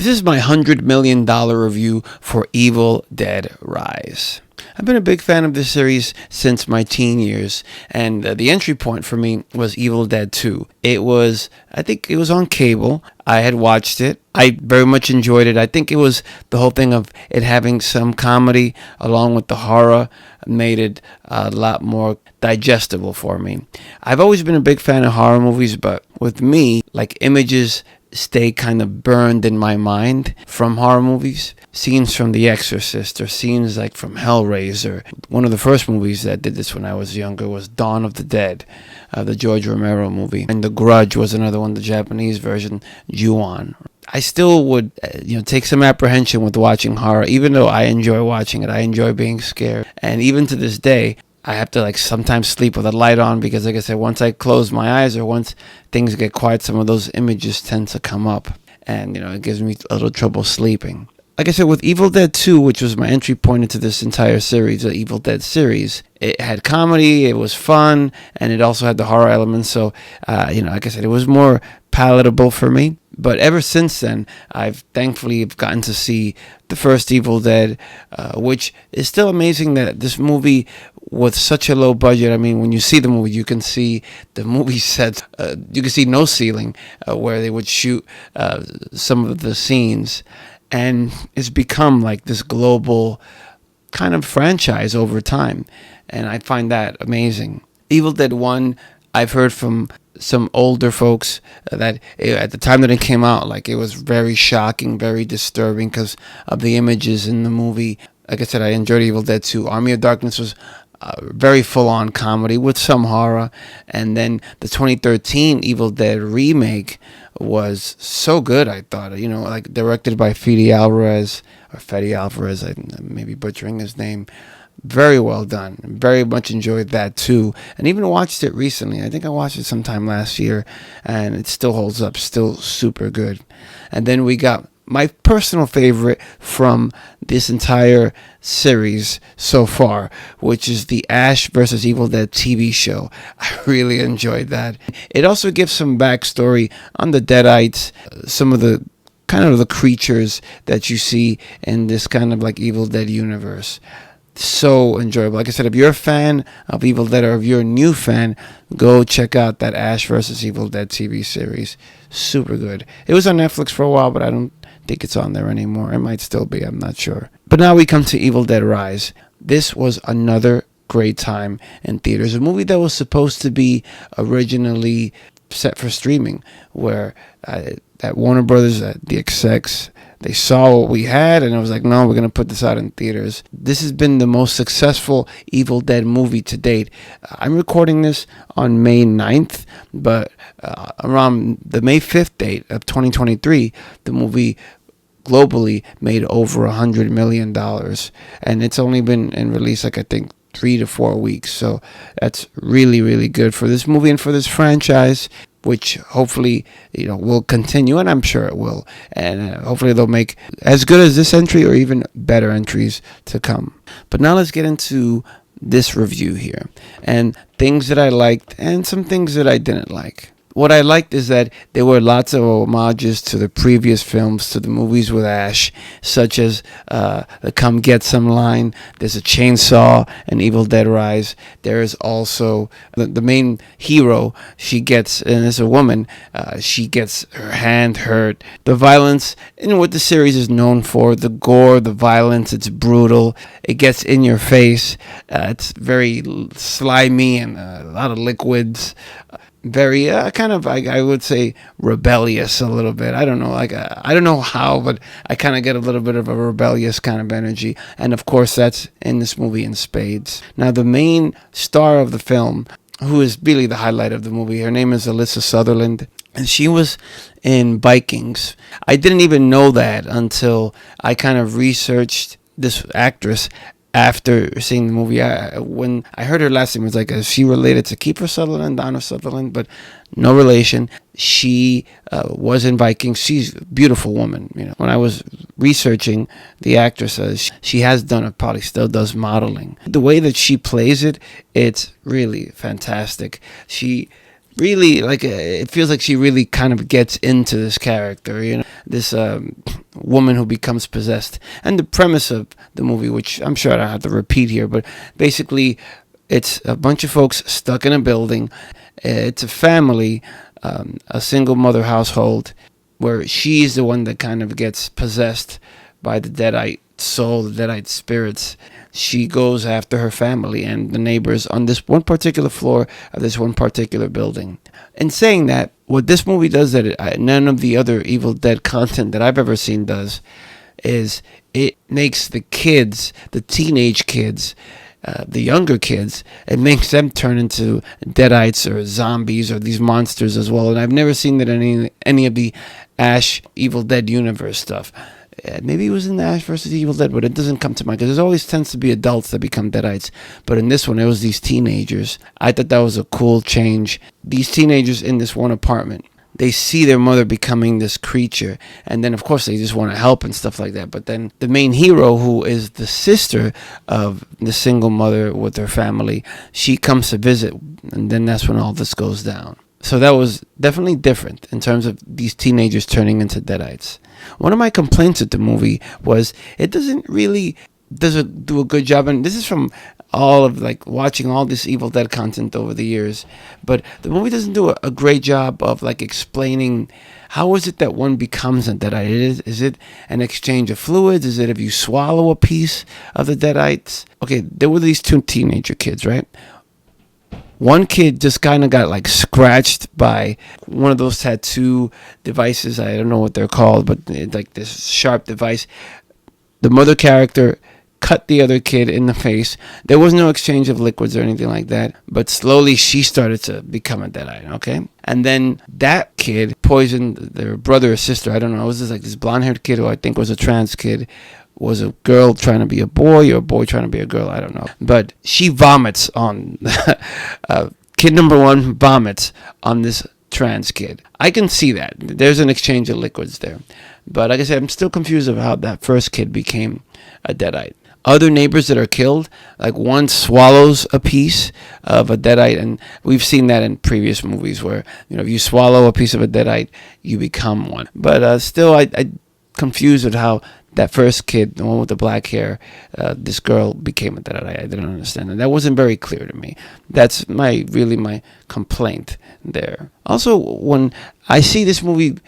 This is my $100 million review for Evil Dead Rise. I've been a big fan of this series since my teen years, and the entry point for me was Evil Dead 2. I think it was on cable. I had watched it. I very much enjoyed it. I think it was the whole thing of it having some comedy along with the horror made it a lot more digestible for me. I've always been a big fan of horror movies, but with me, like, images stay kind of burned in my mind from horror movies. Scenes from The Exorcist or scenes like from Hellraiser. One of the first movies that did this when I was younger was Dawn of the Dead, the George Romero movie. And The Grudge was another one, the Japanese version, Ju-on. I still would, take some apprehension with watching horror, even though I enjoy watching it. I enjoy being scared. And even to this day, I have to sometimes sleep with a light on because, like I said, once I close my eyes or once things get quiet, some of those images tend to come up. And, it gives me a little trouble sleeping. Like I said, with Evil Dead 2, which was my entry point into this entire series, the Evil Dead series, it had comedy, it was fun, and it also had the horror elements. So, like I said, it was more palatable for me. But ever since then, I've thankfully gotten to see the first Evil Dead, which is still amazing that this movie, with such a low budget, I mean, when you see the movie, you can see the movie sets, you can see no ceiling where they would shoot some of the scenes. And it's become like this global kind of franchise over time. And I find that amazing. Evil Dead 1, I've heard from some older folks that at the time that it came out, it was very shocking, very disturbing because of the images in the movie. Like I said, I enjoyed Evil Dead 2. Army of Darkness was very full-on comedy with some horror. And then the 2013 Evil Dead remake was so good, I thought. Directed by Fede Alvarez, I may be butchering his name. Very well done. Very much enjoyed that too. And even watched it recently. I think I watched it sometime last year, and it still holds up. Still super good. And then we got my personal favorite from this entire series so far, which is the Ash vs. Evil Dead TV show. I really enjoyed that. It also gives some backstory on the Deadites, some of the kind of the creatures that you see in this kind of Evil Dead universe. So enjoyable. Like I said, if you're a fan of Evil Dead or if you're a new fan, go check out that Ash vs. Evil Dead TV series. Super good. It was on Netflix for a while, but I don't think it's on there anymore. It might still be, I'm not sure. But now we come to Evil Dead Rise. This was another great time in theaters. A movie that was supposed to be originally set for streaming, where at Warner Brothers, at the execs, they saw what we had and it was like, no, we're going to put this out in theaters. This has been the most successful Evil Dead movie to date. I'm recording this on May 9th, but around the May 5th date of 2023, the movie globally made over $100 million. And it's only been in release, I think, 3 to 4 weeks. So that's really, really good for this movie and for this franchise, which hopefully, will continue, and I'm sure it will. And hopefully they'll make as good as this entry or even better entries to come. But now let's get into this review here and things that I liked and some things that I didn't like. What I liked is that there were lots of homages to the previous films, to the movies with Ash, such as the Come Get Some line. There's a chainsaw in Evil Dead Rise. There is also the main hero, and as a woman, she gets her hand hurt. The violence, what the series is known for, the gore, the violence, it's brutal. It gets in your face. It's very slimy and a lot of liquids. Very I would say rebellious a little bit. I don't know, I don't know how, but I kind of get a little bit of a rebellious kind of energy, and of course that's in this movie in spades. Now the main star of the film, who is really the highlight of the movie, her name is Alyssa Sutherland, and she was in Vikings. I didn't even know that until I kind of researched this actress after seeing the movie. When I heard her last name, it was is she related to Kiefer Sutherland, Donna Sutherland? But no relation. She was in Vikings. She's a beautiful woman. When I was researching the actress, she has done, probably still does, modeling. The way that she plays it, it's really fantastic. She really, it feels like she really kind of gets into this character, this woman who becomes possessed. And the premise of the movie, which I'm sure I don't have to repeat here, but basically it's a bunch of folks stuck in a building. It's a family, a single mother household, where she's the one that kind of gets possessed by the Deadite soul, the Deadite spirits. She goes after her family and the neighbors on this one particular floor of this one particular building. In saying that, what this movie does that none of the other Evil Dead content that I've ever seen does is it makes the kids, the teenage kids, the younger kids, it makes them turn into deadites or zombies or these monsters as well. And I've never seen that in any of the Ash Evil Dead universe stuff. Maybe it was in the Ash vs. Evil Dead, but it doesn't come to mind because there always tends to be adults that become deadites. But in this one, it was these teenagers. I thought that was a cool change. These teenagers in this one apartment, they see their mother becoming this creature, and then of course they just want to help and stuff like that. But then the main hero, who is the sister of the single mother with her family, she comes to visit, and then that's when all this goes down. So that was definitely different in terms of these teenagers turning into deadites. One of my complaints with the movie was it doesn't do a good job, and this is from all of like watching all this Evil Dead content over the years, but the movie doesn't do a great job of like explaining how is it that one becomes a deadite. Is it an exchange of fluids? Is it if you swallow a piece of the deadites? Okay, there were these two teenager kids, right? One kid just kind of got like scratched by one of those tattoo devices. I don't know what they're called, but it's like this sharp device. The mother character cut the other kid in the face. There was no exchange of liquids or anything like that, but slowly she started to become a deadite, okay? And then that kid poisoned their brother or sister. I don't know. It was just like this blonde-haired kid who I think was a trans kid. Was a girl trying to be a boy or a boy trying to be a girl? I don't know. But she vomits on kid number one vomits on this trans kid. I can see that. There's an exchange of liquids there. But like I said, I'm still confused of how that first kid became a deadite. Other neighbors that are killed, like one swallows a piece of a deadite, and we've seen that in previous movies where, you know, if you swallow a piece of a deadite, you become one. But still, I confused with how that first kid, the one with the black hair, this girl became a deadite. I didn't understand, and that wasn't very clear to me. That's my complaint there. Also, when I see this movie,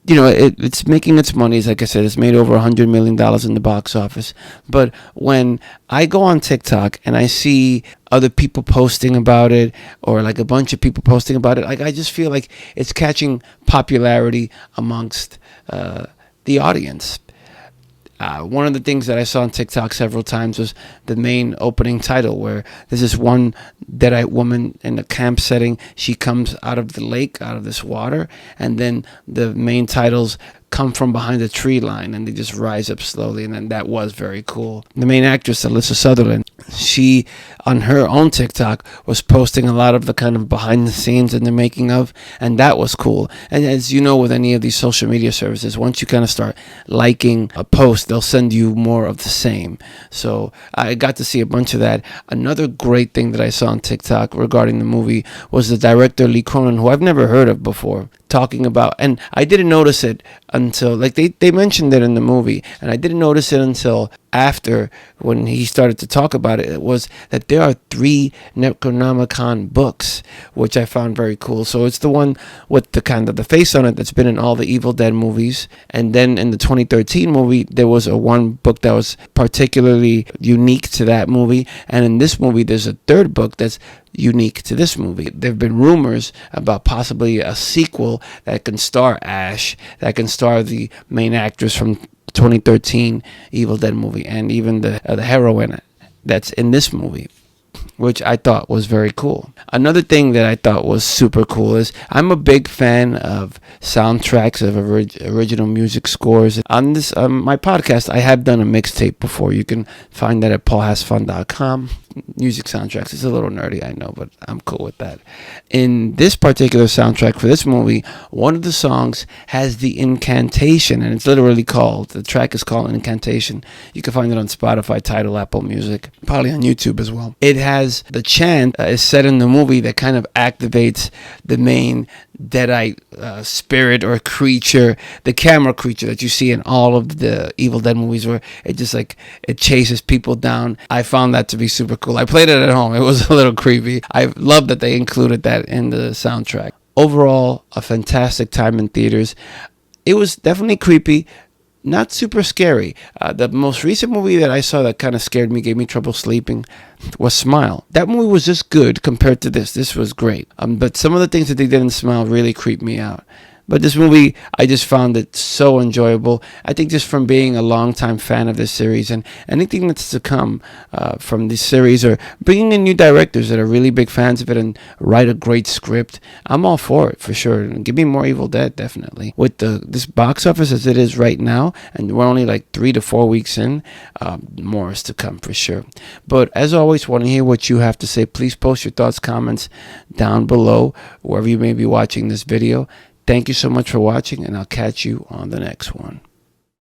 you know, it's making its money. Like I said, it's made over $100 million in the box office. But when I go on TikTok and I see other people posting about it, or like a bunch of people posting about it, like I just feel like it's catching popularity amongst the audience. One of the things that I saw on TikTok several times was the main opening title, where there's this one deadite woman in a camp setting. She comes out of the lake, out of this water, and then the main titles come from behind the tree line, and they just rise up slowly, and then that was very cool. The main actress, Alyssa Sutherland, she, on her own TikTok, was posting a lot of the kind of behind the scenes and the making of, and that was cool. And as you know, with any of these social media services, once you kind of start liking a post, they'll send you more of the same. So I got to see a bunch of that. Another great thing that I saw on TikTok regarding the movie was the director, Lee Cronin, who I've never heard of before, talking about, and I didn't notice it until, like, they mentioned it in the movie, and I didn't notice it until after, when he started to talk about it. It was that there are 3 Necronomicon books, which I found very cool. So it's the one with the kind of the face on it that's been in all the Evil Dead movies, and then in the 2013 movie there was one book that was particularly unique to that movie, and in this movie there's a 3rd book that's unique to this movie. There have been rumors about possibly a sequel that can star Ash, that can star the main actress from 2013 Evil Dead movie, and even the heroine that's in this movie, which I thought was very cool. Another thing that I thought was super cool is I'm a big fan of soundtracks, of original music scores. On this my podcast, I have done a mixtape before. You can find that at paulhasfun.com. Music soundtracks. It's a little nerdy, I know, but I'm cool with that. In this particular soundtrack for this movie, one of the songs has the incantation, and it's literally called, the track is called Incantation. You can find it on Spotify, Tidal, Apple Music, probably on YouTube as well. It has has the chant is set in the movie that kind of activates the main Deadite spirit or creature, the camera creature that you see in all of the Evil Dead movies, where it just like it chases people down. I found that to be super cool. I played it at home. It was a little creepy. I love that they included that in the soundtrack. Overall, a fantastic time in theaters. It was definitely creepy, not super scary. The most recent movie that I saw that kind of scared me, gave me trouble sleeping, was Smile. That movie was just good compared to this. This was great. But some of the things that they did in Smile really creeped me out. But this movie, I just found it so enjoyable. I think just from being a longtime fan of this series and anything that's to come from this series, or bringing in new directors that are really big fans of it and write a great script, I'm all for it, for sure. Give me more Evil Dead, definitely. With this box office as it is right now, and we're only like 3 to 4 weeks in, more is to come, for sure. But as always, want to hear what you have to say. Please post your thoughts, comments down below, wherever you may be watching this video. Thank you so much for watching, and I'll catch you on the next one.